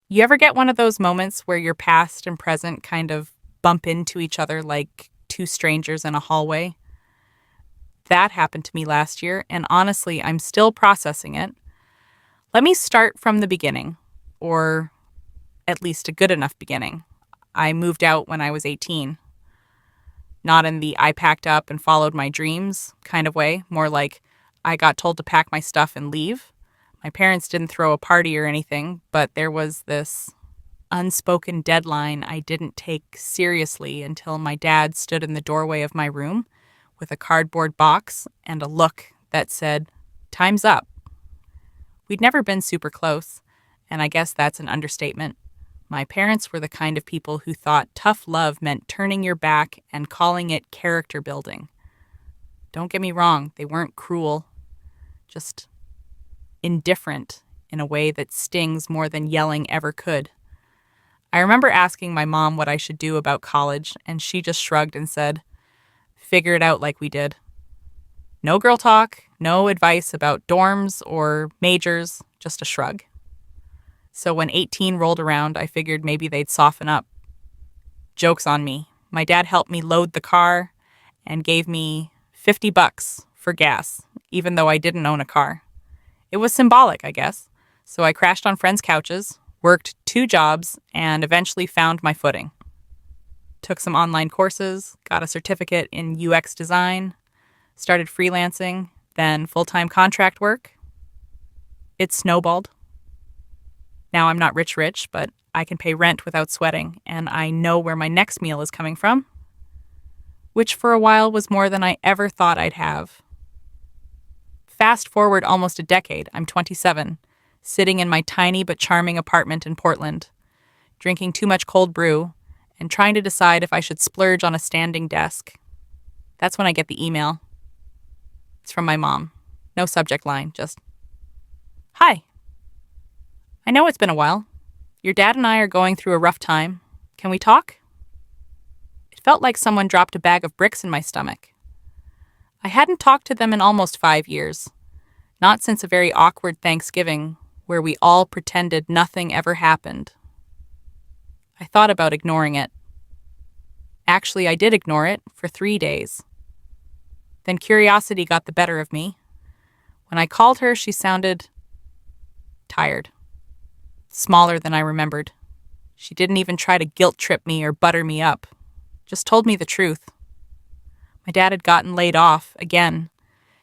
You ever get one of those moments where your past and present kind of bump into each other like two strangers in a hallway? That happened to me last year, and honestly, I'm still processing it. Let me start from the beginning, or at least a good enough beginning. I moved out when I was 18, not in the I packed up and followed my dreams kind of way, more like I got told to pack my stuff and leave. My parents didn't throw a party or anything, but there was this unspoken deadline I didn't take seriously until my dad stood in the doorway of my room with a cardboard box and a look that said, "Time's up." We'd never been super close, and I guess that's an understatement. My parents were the kind of people who thought tough love meant turning your back and calling it character building. Don't get me wrong, they weren't cruel, just indifferent in a way that stings more than yelling ever could. I remember asking my mom what I should do about college, and she just shrugged and said, "Figure it out like we did." No girl talk, no advice about dorms or majors, just a shrug. So when 18 rolled around, I figured maybe they'd soften up. Joke's on me. My dad helped me load the car and gave me $50 for gas, even though I didn't own a car. It was symbolic, I guess. So I crashed on friends' couches, worked 2 jobs, and eventually found my footing. Took some online courses, got a certificate in UX design, started freelancing, then full-time contract work. It snowballed. Now I'm not rich, but I can pay rent without sweating, and I know where my next meal is coming from, which for a while was more than I ever thought I'd have. Fast forward almost a decade, I'm 27, sitting in my tiny but charming apartment in Portland, drinking too much cold brew, and trying to decide if I should splurge on a standing desk. That's when I get the email. It's from my mom. No subject line, just, "Hi. I know it's been a while. Your dad and I are going through a rough time. Can we talk?" It felt like someone dropped a bag of bricks in my stomach. I hadn't talked to them in almost 5 years. Not since a very awkward Thanksgiving where we all pretended nothing ever happened. I thought about ignoring it. Actually, I did ignore it for 3 days. Then curiosity got the better of me. When I called her, she sounded tired. Smaller than I remembered. She didn't even try to guilt trip me or butter me up. Just told me the truth. My dad had gotten laid off again.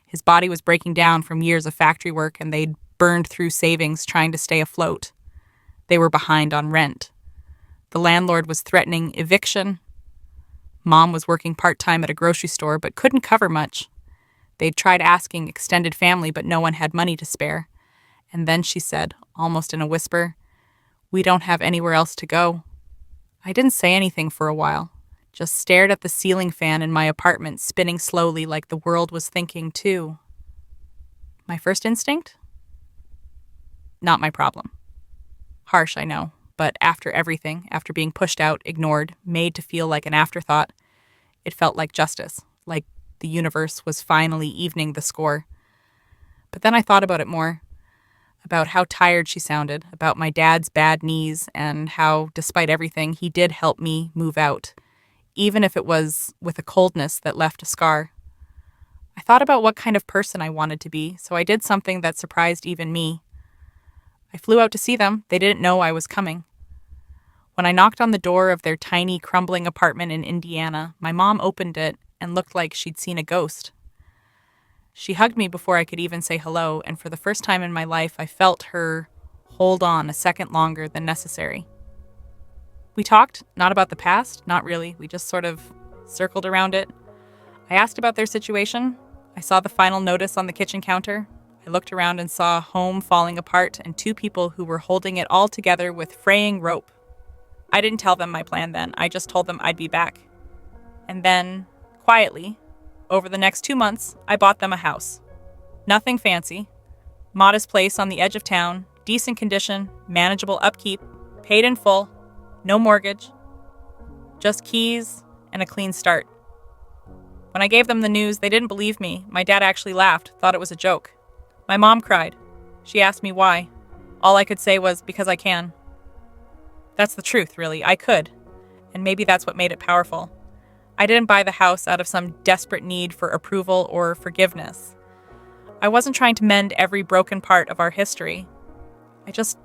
His body was breaking down from years of factory work, and they'd burned through savings trying to stay afloat. They were behind on rent. The landlord was threatening eviction. Mom was working part-time at a grocery store but couldn't cover much. They'd tried asking extended family, but no one had money to spare. And then she said, almost in a whisper, "We don't have anywhere else to go." I didn't say anything for a while, just stared at the ceiling fan in my apartment spinning slowly like the world was thinking too. My first instinct? Not my problem. Harsh, I know, but after everything, after being pushed out, ignored, made to feel like an afterthought, it felt like justice, like the universe was finally evening the score. But then I thought about it more. About how tired she sounded, about my dad's bad knees, and how, despite everything, he did help me move out, even if it was with a coldness that left a scar. I thought about what kind of person I wanted to be, so I did something that surprised even me. I flew out to see them. They didn't know I was coming. When I knocked on the door of their tiny, crumbling apartment in Indiana, my mom opened it and looked like she'd seen a ghost. She hugged me before I could even say hello, and for the first time in my life, I felt her hold on a second longer than necessary. We talked, not about the past, not really. We just sort of circled around it. I asked about their situation. I saw the final notice on the kitchen counter. I looked around and saw a home falling apart and 2 people who were holding it all together with fraying rope. I didn't tell them my plan then. I just told them I'd be back. And then, quietly, over the next 2 months, I bought them a house. Nothing fancy. Modest place on the edge of town, decent condition, manageable upkeep, paid in full, no mortgage, just keys and a clean start. When I gave them the news, they didn't believe me. My dad actually laughed, thought it was a joke. My mom cried. She asked me why. All I could say was, because I can. That's the truth, really. I could. And maybe that's what made it powerful. I didn't buy the house out of some desperate need for approval or forgiveness. I wasn't trying to mend every broken part of our history. I just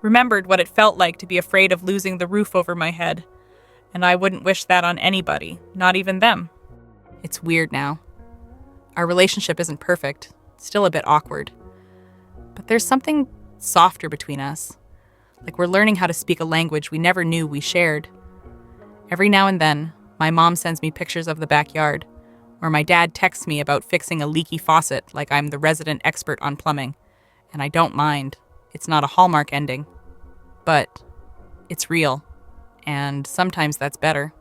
remembered what it felt like to be afraid of losing the roof over my head. And I wouldn't wish that on anybody, not even them. It's weird now. Our relationship isn't perfect, still a bit awkward. But there's something softer between us. Like we're learning how to speak a language we never knew we shared. Every now and then, my mom sends me pictures of the backyard, or my dad texts me about fixing a leaky faucet like I'm the resident expert on plumbing. And I don't mind. It's not a Hallmark ending. But it's real. And sometimes that's better.